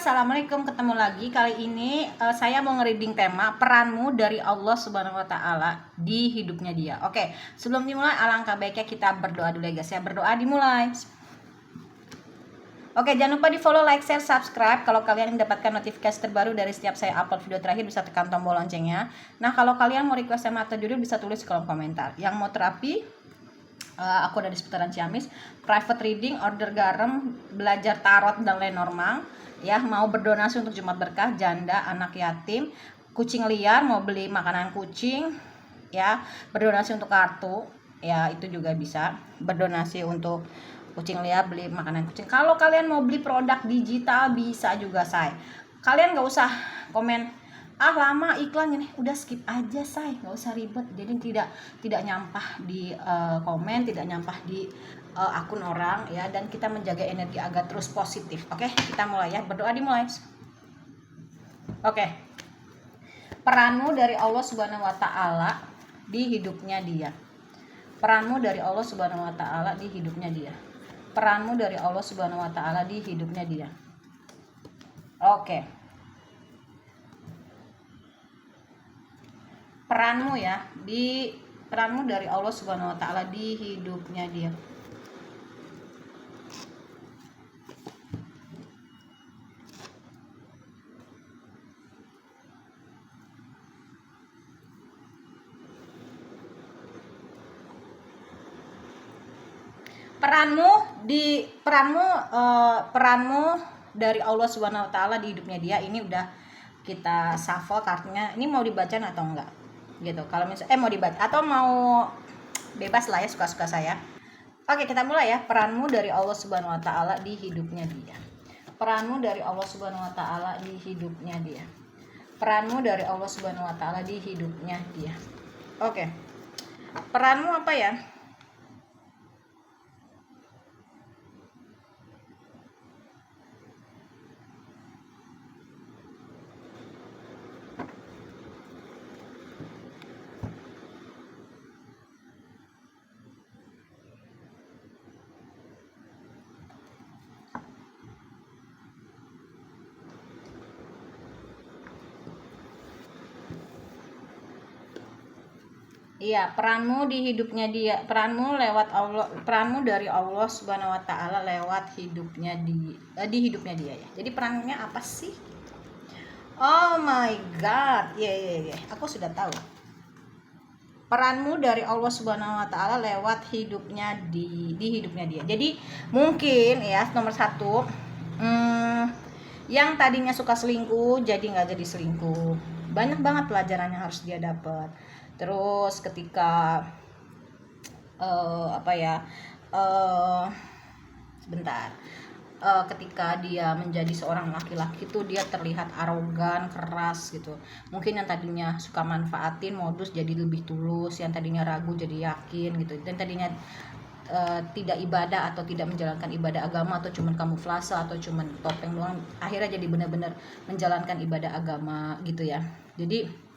Assalamualaikum, ketemu lagi. Kali ini saya mau nge-reading tema peranmu dari Allah Subhanahu wa taala di hidupnya dia. Oke, sebelum dimulai alangkah baiknya kita berdoa dulu ya guys ya. Berdoa dimulai. Oke, jangan lupa di-follow, like, share, subscribe. Kalau kalian mendapatkan notifikasi terbaru dari setiap saya upload video terakhir, bisa tekan tombol loncengnya. Nah, kalau kalian mau request tema atau judul bisa tulis di kolom komentar. Yang mau terapi, aku ada di seputaran Ciamis, private reading, order garam, belajar tarot dan Lenormand, ya, mau berdonasi untuk Jumat Berkah, janda, anak yatim, kucing liar, mau beli makanan kucing, ya, berdonasi untuk kartu, ya, itu juga bisa, berdonasi untuk kucing liar, beli makanan kucing. Kalau kalian mau beli produk digital bisa juga, say. Kalian nggak usah komen lama iklan ini, udah skip aja, say, nggak usah ribet. Jadi tidak nyampah di komen, tidak nyampah di akun orang, ya, dan kita menjaga energi agar terus positif. Oke, kita mulai ya, berdoa dimulai. Oke, peranmu dari Allah Subhanahu wa taala di hidupnya dia. Peranmu dari Allah Subhanahu wa taala di hidupnya dia. Peranmu dari Allah Subhanahu wa taala di hidupnya dia. Oke. Peranmu ya, peranmu dari Allah Subhanahu wa taala di hidupnya dia. Peranmu dari Allah Subhanahu wa taala di hidupnya dia, ini udah kita shuffle kartunya. Ini mau dibaca atau enggak? Gitu. Kalau misalnya mau dibaca atau mau bebas lah ya, suka-suka saya. Oke, kita mulai ya. Peranmu dari Allah Subhanahu wa taala di hidupnya dia. Peranmu dari Allah Subhanahu wa taala di hidupnya dia. Peranmu dari Allah Subhanahu wa taala di hidupnya dia. Oke. Peranmu apa ya? Iya, peranmu di hidupnya dia, peranmu lewat Allah, peranmu dari Allah Subhanahu wa taala lewat hidupnya di hidupnya dia ya. Jadi perannya apa sih? Oh my god. Ya. Aku sudah tahu. Peranmu dari Allah Subhanahu wa taala lewat hidupnya di hidupnya dia. Jadi mungkin ya, nomor satu, yang tadinya suka selingkuh jadi nggak jadi selingkuh. Banyak banget pelajaran yang harus dia dapat. Terus ketika ketika dia menjadi seorang laki-laki itu dia terlihat arogan, keras gitu. Mungkin yang tadinya suka manfaatin modus jadi lebih tulus, yang tadinya ragu jadi yakin gitu. Dan tadinya tidak ibadah atau tidak menjalankan ibadah agama atau cuman kamuflase atau cuman topeng doang, akhirnya jadi benar-benar menjalankan ibadah agama gitu ya. Jadi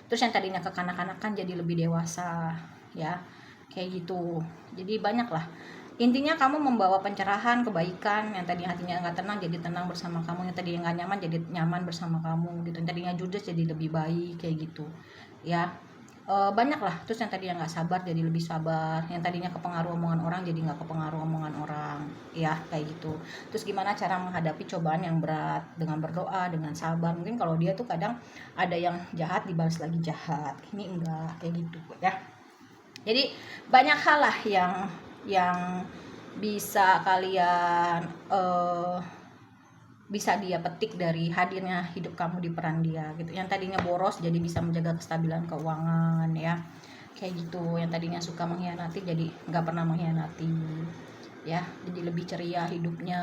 terus yang tadinya kekanak-kanakan jadi lebih dewasa ya, kayak gitu. Jadi banyak lah, intinya kamu membawa pencerahan, kebaikan. Yang tadinya hatinya nggak tenang jadi tenang bersama kamu, yang tadinya nggak nyaman jadi nyaman bersama kamu gitu, yang tadinya judes jadi lebih baik kayak gitu ya. Banyak lah. Terus yang tadinya nggak sabar jadi lebih sabar, yang tadinya kepengaruh omongan orang jadi nggak kepengaruh omongan orang ya, kayak gitu. Terus gimana cara menghadapi cobaan yang berat? Dengan berdoa, dengan sabar. Mungkin kalau dia tuh kadang ada yang jahat dibalas lagi jahat, ini enggak kayak gitu ya. Jadi banyak hal lah yang bisa kalian bisa dia petik dari hadirnya hidup kamu di peran dia gitu. Yang tadinya boros jadi bisa menjaga kestabilan keuangan ya, kayak gitu. Yang tadinya suka mengkhianati jadi nggak pernah mengkhianati ya, jadi lebih ceria hidupnya.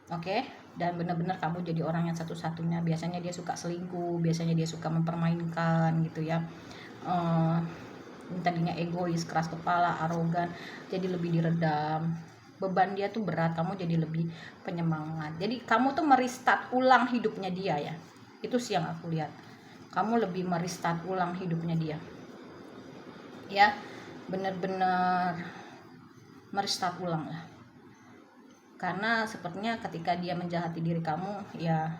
Oke, dan benar-benar kamu jadi orang yang satu-satunya. Biasanya dia suka selingkuh, biasanya dia suka mempermainkan gitu ya. Yang tadinya egois, keras kepala, arogan, jadi lebih diredam. Beban dia tuh berat, kamu jadi lebih penyemangat. Jadi kamu tuh merestart ulang hidupnya dia ya. Itu sih yang aku lihat. Kamu lebih merestart ulang hidupnya dia. Ya, bener-bener merestart ulang lah. karena sepertinya ketika dia menjahati diri kamu ya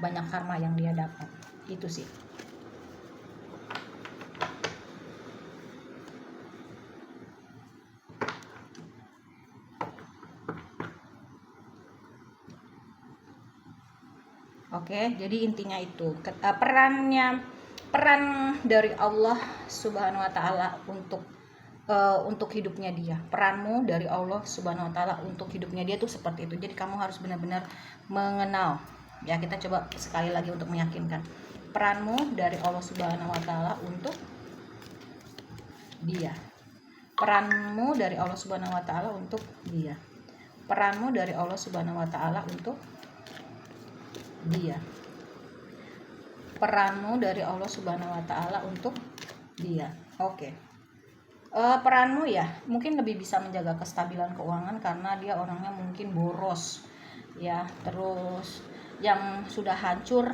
banyak karma yang dia dapat. Itu sih. Oke, jadi intinya itu peran dari Allah Subhanahu wa taala untuk hidupnya dia. Peranmu dari Allah Subhanahu wa taala untuk hidupnya dia tuh seperti itu. Jadi kamu harus benar-benar mengenal. Ya, kita coba sekali lagi untuk meyakinkan. Peranmu dari Allah Subhanahu wa taala untuk dia. Peranmu dari Allah Subhanahu wa taala untuk dia. Peranmu dari Allah Subhanahu wa taala untuk dia. Peranmu dari Allah Subhanahu wa taala untuk dia. Oke. Peranmu ya mungkin lebih bisa menjaga kestabilan keuangan karena dia orangnya mungkin boros ya, terus yang sudah hancur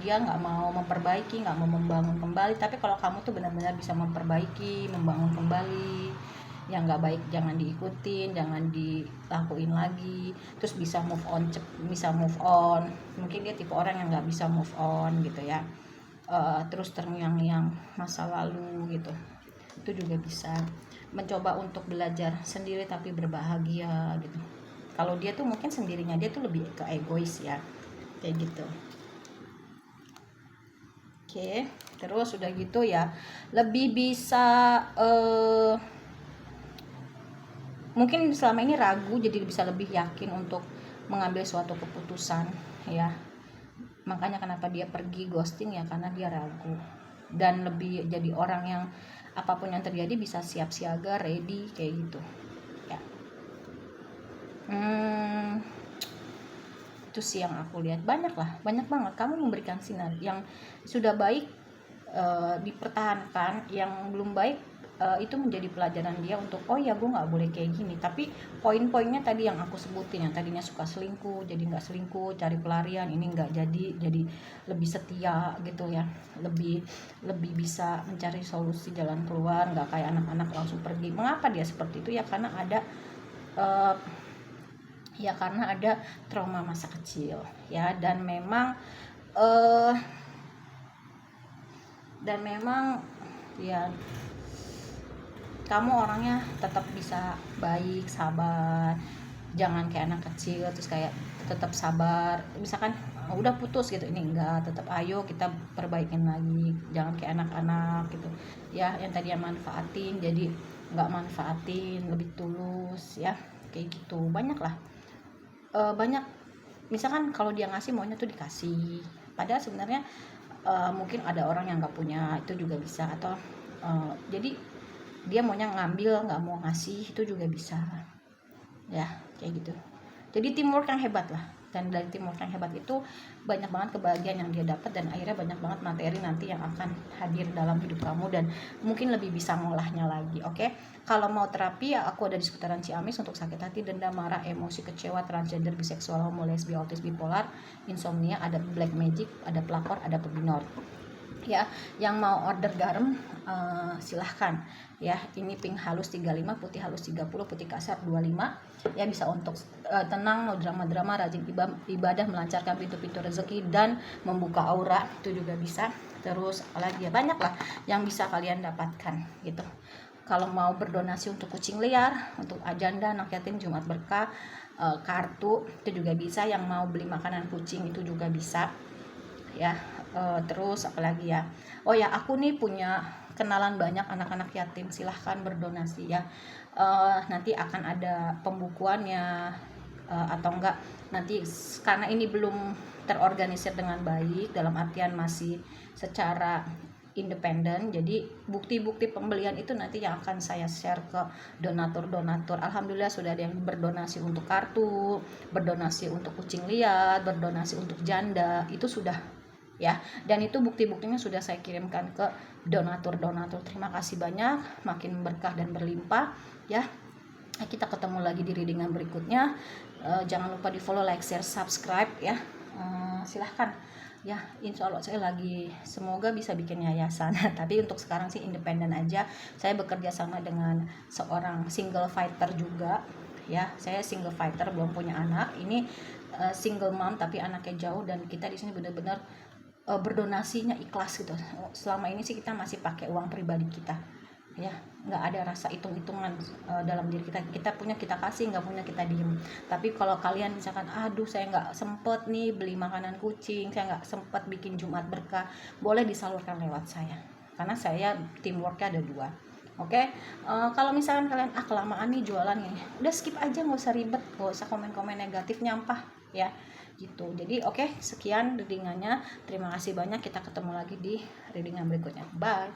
dia nggak mau memperbaiki, nggak mau membangun kembali. Tapi kalau kamu tuh benar-benar bisa memperbaiki, membangun kembali, yang nggak baik jangan diikutin, jangan dilakuin lagi, terus bisa move on. Mungkin dia tipe orang yang nggak bisa move on gitu ya, terus terngiang-ngiang masa lalu gitu. Itu juga bisa mencoba untuk belajar sendiri tapi berbahagia gitu. Kalau dia tuh mungkin sendirinya, dia tuh lebih ke egois ya, kayak gitu. Oke, terus udah gitu ya lebih bisa mungkin selama ini ragu, jadi bisa lebih yakin untuk mengambil suatu keputusan ya. Makanya kenapa dia pergi ghosting ya, karena dia ragu dan lebih jadi orang yang apapun yang terjadi bisa siap siaga, ready kayak gitu ya. Itu sih yang aku lihat. Banyak banget kamu memberikan sinar. Yang sudah baik dipertahankan, yang belum baik itu menjadi pelajaran dia untuk oh ya gue nggak boleh kayak gini. Tapi poin-poinnya tadi yang aku sebutin, yang tadinya suka selingkuh jadi nggak selingkuh, cari pelarian, ini nggak jadi lebih setia gitu ya, lebih bisa mencari solusi jalan keluar, nggak kayak anak-anak langsung pergi. Mengapa dia seperti itu ya, karena ada trauma masa kecil ya, dan memang ya kamu orangnya tetap bisa baik, sabar, jangan kayak anak kecil terus kayak tetap sabar. Misalkan udah putus gitu, ini enggak, tetap ayo kita perbaikin lagi, jangan kayak anak-anak gitu ya, yang tadi yang manfaatin jadi nggak manfaatin, lebih tulus ya, kayak gitu. Banyak misalkan kalau dia ngasih maunya tuh dikasih, padahal sebenarnya mungkin ada orang yang nggak punya, itu juga bisa. Atau jadi dia maunya ngambil nggak mau ngasih, itu juga bisa ya, kayak gitu. Jadi teamwork yang hebat lah, dan dari teamwork yang hebat itu banyak banget kebahagiaan yang dia dapat, dan akhirnya banyak banget materi nanti yang akan hadir dalam hidup kamu dan mungkin lebih bisa ngolahnya lagi. Oke, kalau mau terapi ya aku ada di seputaran Ciamis untuk sakit hati, dendam, marah, emosi, kecewa, transgender, biseksual, homo, lesbi, autis, bipolar, insomnia, ada black magic, ada pelakor, ada pebinor ya. Yang mau order garam silahkan ya, ini pink halus 35, putih halus 30, putih kasar 25 ya. Bisa untuk tenang, no drama-drama, rajin ibadah, melancarkan pintu-pintu rezeki dan membuka aura, itu juga bisa. Terus apalagi ya, banyak lah yang bisa kalian dapatkan gitu. Kalau mau berdonasi untuk kucing liar, untuk ajanda, anak yatim, Jumat berkah, kartu, itu juga bisa. Yang mau beli makanan kucing itu juga bisa ya. Terus apalagi ya, oh ya aku nih punya kenalan banyak anak-anak yatim, silahkan berdonasi ya. Nanti akan ada pembukuannya atau enggak nanti, karena ini belum terorganisir dengan baik, dalam artian masih secara independen, jadi bukti-bukti pembelian itu nanti yang akan saya share ke donatur. Alhamdulillah sudah ada yang berdonasi untuk kartu, berdonasi untuk kucing liar, berdonasi untuk janda, itu sudah ya, dan itu bukti-buktinya sudah saya kirimkan ke donatur. Terima kasih banyak, makin berkah dan berlimpah ya. Kita ketemu lagi di readingan berikutnya. Jangan lupa di follow, like, share, subscribe ya. Silahkan ya, insya Allah saya lagi semoga bisa bikin yayasan tapi untuk sekarang sih independen aja. Saya bekerja sama dengan seorang single fighter juga ya. Saya single fighter, belum punya anak. Ini single mom tapi anaknya jauh, dan kita di sini benar-benar berdonasinya ikhlas gitu. Selama ini sih kita masih pakai uang pribadi kita, ya, nggak ada rasa hitung-hitungan dalam diri kita. Kita punya kita kasih, nggak punya kita diem. Tapi kalau kalian misalkan, aduh saya nggak sempet nih beli makanan kucing, saya nggak sempet bikin Jumat Berkah, boleh disalurkan lewat saya, karena saya teamworknya ada 2. Oke, kalau misalkan kalian kelamaan nih jualan nih, udah skip aja, nggak usah ribet, nggak usah komen-komen negatif, nyampah ya gitu. Jadi oke, sekian readingannya, terima kasih banyak, kita ketemu lagi di readingan berikutnya, bye.